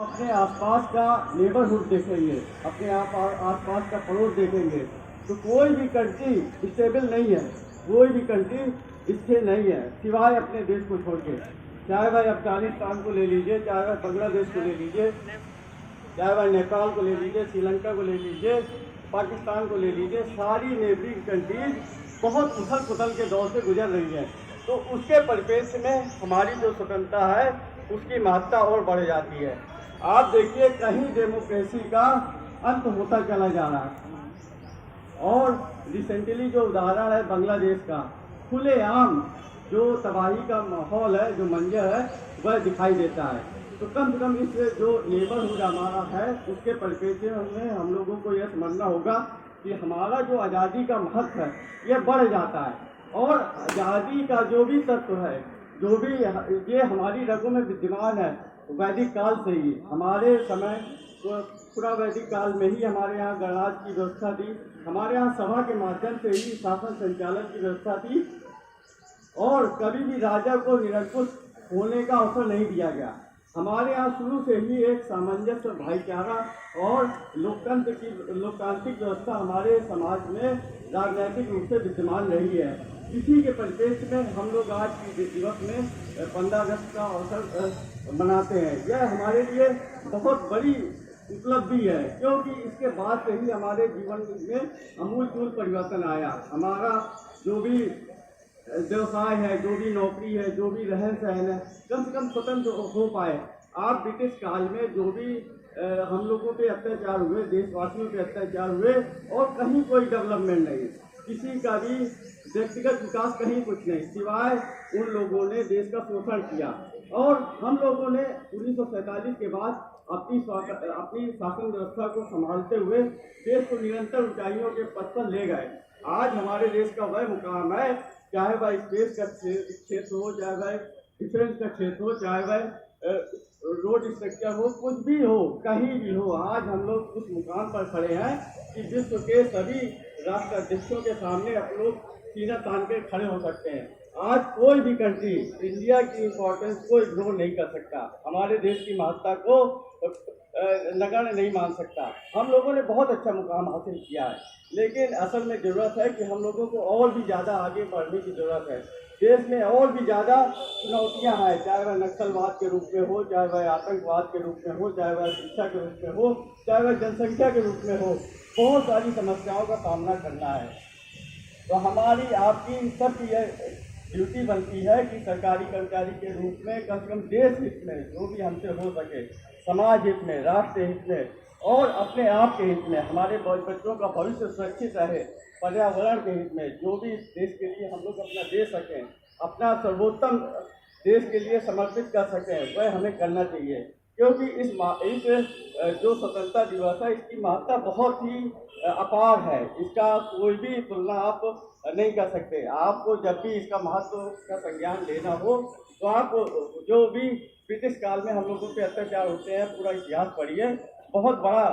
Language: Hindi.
अपने आसपास का नेबरहुड देखेंगे, अपने आप आसपास का पड़ोस देखेंगे, तो कोई भी कंट्री स्टेबल नहीं है, कोई भी कंट्री स्थिर नहीं है सिवाय अपने देश को छोड़ के। चाहे भाई अफगानिस्तान को ले लीजिए, चाहे भाई बांग्लादेश को ले लीजिए, चाहे भाई नेपाल को ले लीजिए, श्रीलंका को ले लीजिए, पाकिस्तान को ले लीजिए, सारी नेबरिंग कंट्रीज बहुत उथल पुथल के दौर से गुजर रही है। तो उसके परिप्रेक्ष्य में हमारी जो स्वतंत्रता है उसकी महत्ता और बढ़ जाती है। आप देखिए कहीं डेमोक्रेसी का अंत होता चला जा रहा है। और रिसेंटली जो उदाहरण है बांग्लादेश का, खुलेआम जो तबाही का माहौल है, जो मंजर है, वह दिखाई देता है। तो कम से कम इस जो नेबरहुड हमारा है उसके परिप्रेक्ष्य में हम लोगों को यह समझना होगा कि हमारा जो आज़ादी का महत्व है यह बढ़ जाता है। और आज़ादी का जो भी तत्व है, जो भी ये हमारी रगों में विद्यमान है वैदिक काल से ही। हमारे समय तो पूरा वैदिक काल में ही हमारे यहाँ गणराज्य की व्यवस्था थी, हमारे यहाँ सभा के माध्यम से ही शासन संचालन की व्यवस्था थी, और कभी भी राजा को निरंकुश होने का अवसर नहीं दिया गया। हमारे यहाँ शुरू से ही एक सामंजस्य, भाईचारा और लोकतांत्रिक व्यवस्था हमारे समाज में राजनैतिक रूप से विद्यमान रही है। इसी के परिप्रेक्ष्य में हम लोग आज के दिवस में 15 अगस्त का अवसर मनाते हैं। यह हमारे लिए बहुत बड़ी उपलब्धि है, क्योंकि इसके बाद से ही हमारे जीवन में अमूलचूल परिवर्तन आया। हमारा जो भी व्यवसाय है, जो भी नौकरी है, जो भी रहन सहन है, कम से कम स्वतंत्र हो पाए। आप ब्रिटिश काल में जो भी हम लोगों पे अत्याचार हुए, देशवासियों पे अत्याचार हुए, और कहीं कोई डेवलपमेंट नहीं, किसी का भी व्यक्तिगत विकास कहीं कुछ नहीं, सिवाय उन लोगों ने देश का शोषण किया। और हम लोगों ने 1947 के बाद अपनी शासन व्यवस्था को संभालते हुए देश को निरंतर ऊंचाइयों के पथ पर ले गए। आज हमारे देश का वह मुकाम है, चाहे वह स्पेस का क्षेत्र हो, चाहे वह डिफेंस का क्षेत्र हो, चाहे वह रोड स्ट्रक्चर हो, कुछ भी हो, कहीं भी हो, आज हम लोग उस मुकाम पर खड़े हैं कि विश्व के सभी राष्ट्राध्यक्षों के सामने आप लोग सीना तान के खड़े हो सकते हैं। आज कोई भी कंट्री इंडिया की इम्पोर्टेंस को इग्नोर नहीं कर सकता, हमारे देश की महत्ता को नगण्य नहीं मान सकता। हम लोगों ने बहुत अच्छा मुकाम हासिल किया है, लेकिन असल में ज़रूरत है कि हम लोगों को और भी ज़्यादा आगे बढ़ने की ज़रूरत है। देश में और भी ज़्यादा चुनौतियां हैं, चाहे वह नक्सलवाद के रूप में हो, चाहे वह आतंकवाद के रूप में हो, चाहे वह शिक्षा के रूप में हो, चाहे वह जनसंख्या के रूप में हो, बहुत सारी समस्याओं का सामना करना है। तो हमारी आपकी सबकी यह ड्यूटी बनती है कि सरकारी कर्मचारी के रूप में कम से कम देश हित में जो भी हमसे हो सके, समाज हित में, राष्ट्र हित में और अपने आप के हित में, हमारे बच्चों का भविष्य सुरक्षित रहे, पर्यावरण के हित में जो भी देश के लिए हम लोग अपना दे सकें, अपना सर्वोत्तम देश के लिए समर्पित कर सकें, वह हमें करना चाहिए। क्योंकि इस जो स्वतंत्रता दिवस है इसकी महत्ता बहुत ही अपार है, इसका कोई भी तुलना आप नहीं कर सकते। आपको जब भी इसका महत्व का संज्ञान लेना हो तो आप जो भी ब्रिटिश काल में हम लोगों पे अत्याचार होते हैं पूरा इतिहास पढ़िए, बहुत बड़ा